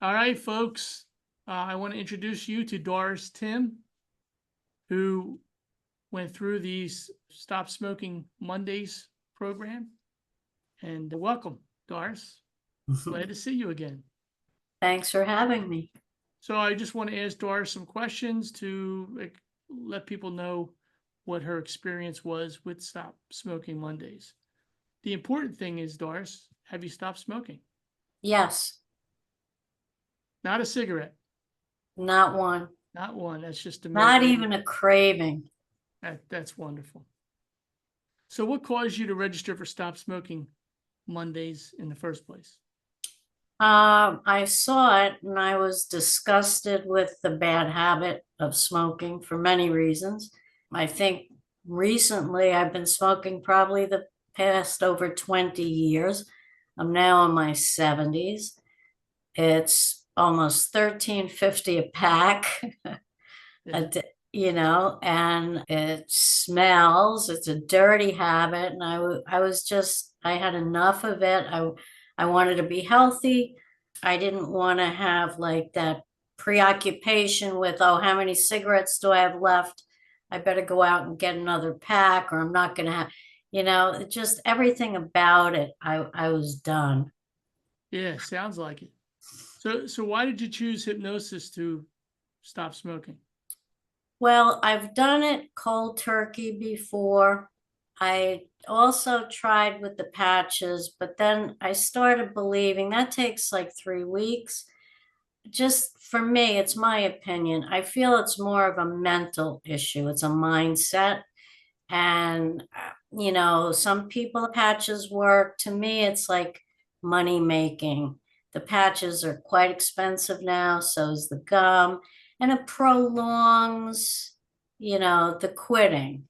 All right, folks. I want to introduce you to Doris Timm, who went through these Stop Smoking Mondays program. And welcome, Doris. Glad to see you again. Thanks for having me. So I just want to ask Doris some questions to let people know what her experience was with Stop Smoking Mondays. The important thing is, Doris, have you stopped smoking? Yes, Not a cigarette, not one, not one. That's just not amazing. even a craving. That's wonderful. So what caused you to register for Stop Smoking Mondays in the first place? I saw it and I was disgusted with the bad habit of smoking for many reasons. I think recently I've been smoking probably the past over 20 years. I'm now in my 70s. It's almost 13.50 a pack. Yeah. And it smells. It's a dirty habit, and I had enough of it. I wanted to be healthy. I didn't want to have like that preoccupation with, oh, how many cigarettes do I have left? I better go out and get another pack, or I'm not going to have, just everything about it. I was done. Yeah, sounds like it. So why did you choose hypnosis to stop smoking? Well, I've done it cold turkey before. I also tried with the patches, but then I started believing that takes like 3 weeks. Just for me, it's my opinion. I feel it's more of a mental issue, it's a mindset. And, some people, patches work. To me, it's like money making. The patches are quite expensive now, so is the gum, and it prolongs, the quitting.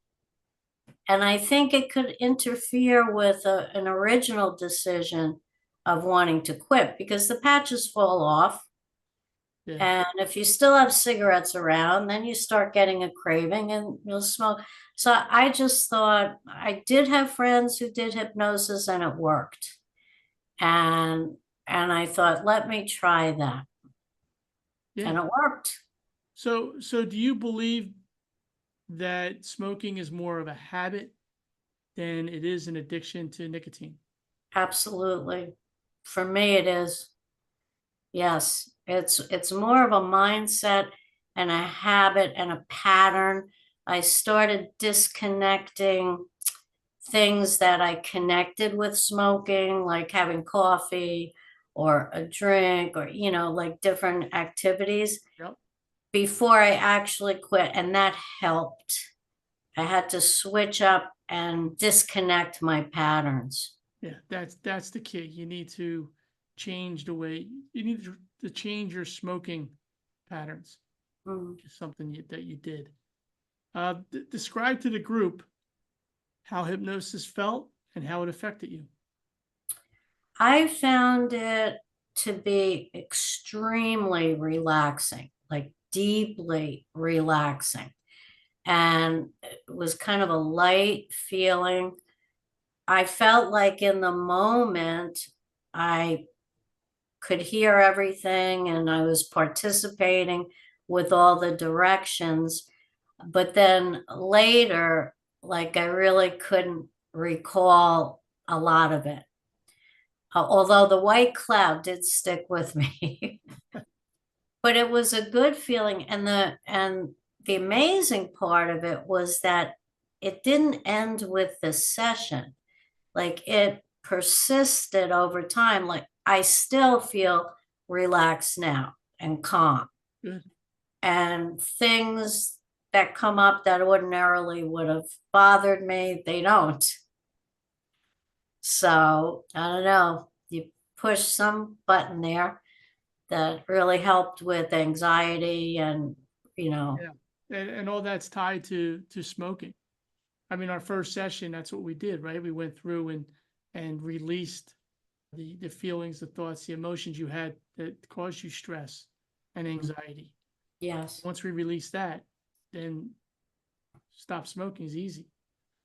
And I think it could interfere with an original decision of wanting to quit because the patches fall off. Yeah. And if you still have cigarettes around, then you start getting a craving and you'll smoke. So I just thought I did have friends who did hypnosis and it worked. And and I thought, let me try that. Yeah. And it worked. So do you believe that smoking is more of a habit than it is an addiction to nicotine? Absolutely. For me, it is. Yes. It's more of a mindset and a habit and a pattern. I started disconnecting things that I connected with smoking, like having coffee or a drink or, like different activities Yep. before I actually quit. And that helped. I had to switch up and disconnect my patterns. Yeah, that's the key. You need to change the way you need to change your smoking patterns. Mm. Is something that you did. Describe to the group how hypnosis felt and how it affected you. I found it to be extremely relaxing, like deeply relaxing. And it was kind of a light feeling. I felt like in the moment, I could hear everything and I was participating with all the directions. But then later, like I really couldn't recall a lot of it. Although the white cloud did stick with me. But it was a good feeling. And the amazing part of it was that it didn't end with the session. Like it persisted over time. Like I still feel relaxed now and calm. Good. And things that come up that ordinarily would have bothered me, they don't. So I don't know. You push some button there that really helped with anxiety and, you know, Yeah. And all that's tied to smoking. I mean, our first session, that's what we did, right? We went through and released the feelings, the thoughts, the emotions you had that caused you stress and anxiety. yes. Once we release that, then stop smoking is easy.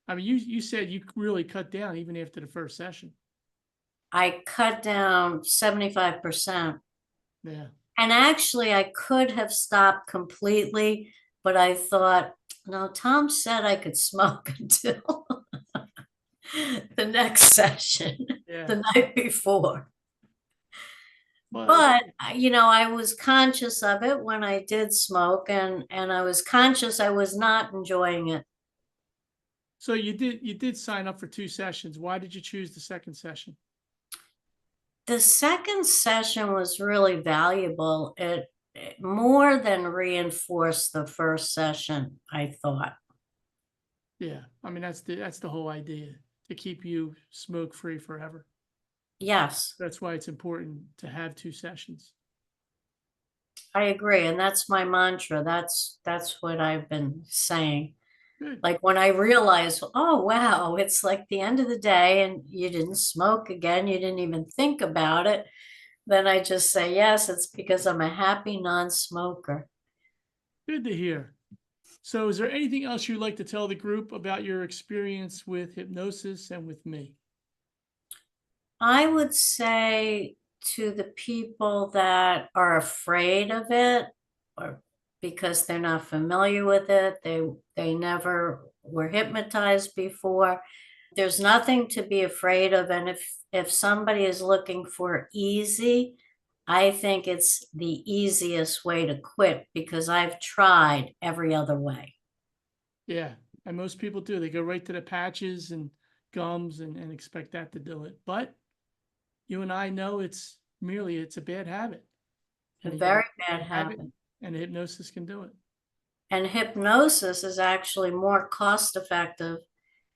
I mean, you said you really cut down even after the first session. I cut down 75%. Yeah. And actually, I could have stopped completely, but I thought, no, Tom said I could smoke until the next session, Yeah. the night before. Well, But I was conscious of it when I did smoke, and I was conscious I was not enjoying it. so you did sign up for 2 sessions. Why did you choose the second session? The second session was really valuable. It more than reinforced the first session, I thought. Yeah. I mean, that's the whole idea, to keep you smoke free forever. Yes, That's why it's important to have 2 sessions. I agree. And that's my mantra. That's what I've been saying. Good. Like when I realized, oh wow, it's like the end of the day and you didn't smoke again, you didn't even think about it. Then I just say, yes, it's because I'm a happy non-smoker. Good to hear. So is there anything else you'd like to tell the group about your experience with hypnosis and with me? I would say to the people that are afraid of it, or because they're not familiar with it, they never were hypnotized before. There's nothing to be afraid of. And if somebody is looking for easy, I think it's the easiest way to quit because I've tried every other way. Yeah. And most people do. They go right to the patches and gums and expect that to do it. But you and I know it's a bad habit. A And you gotta very bad have it, habit. and hypnosis can do it. And hypnosis is actually more cost effective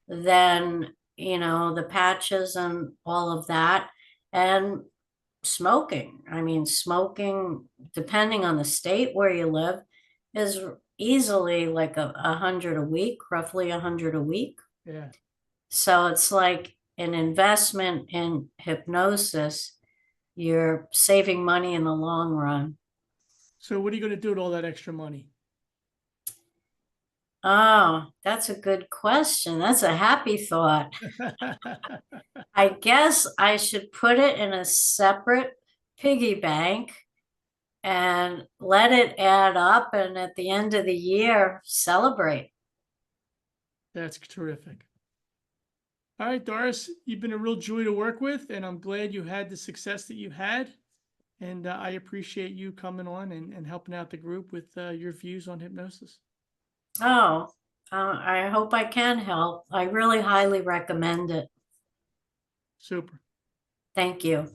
than, the patches and all of that. And smoking. I mean, smoking, depending on the state where you live, is easily like a hundred a week, roughly 100 a week. Yeah. So it's like an investment in hypnosis. You're saving money in the long run. So what are you going to do with all that extra money? Oh, that's a good question. That's a happy thought. I guess I should put it in a separate piggy bank and let it add up. And at the end of the year, celebrate. That's terrific. All right, Doris, you've been a real joy to work with, and I'm glad you had the success that you had. And I appreciate you coming on and helping out the group with your views on hypnosis. Oh, I hope I can help. I really highly recommend it. Super. Thank you.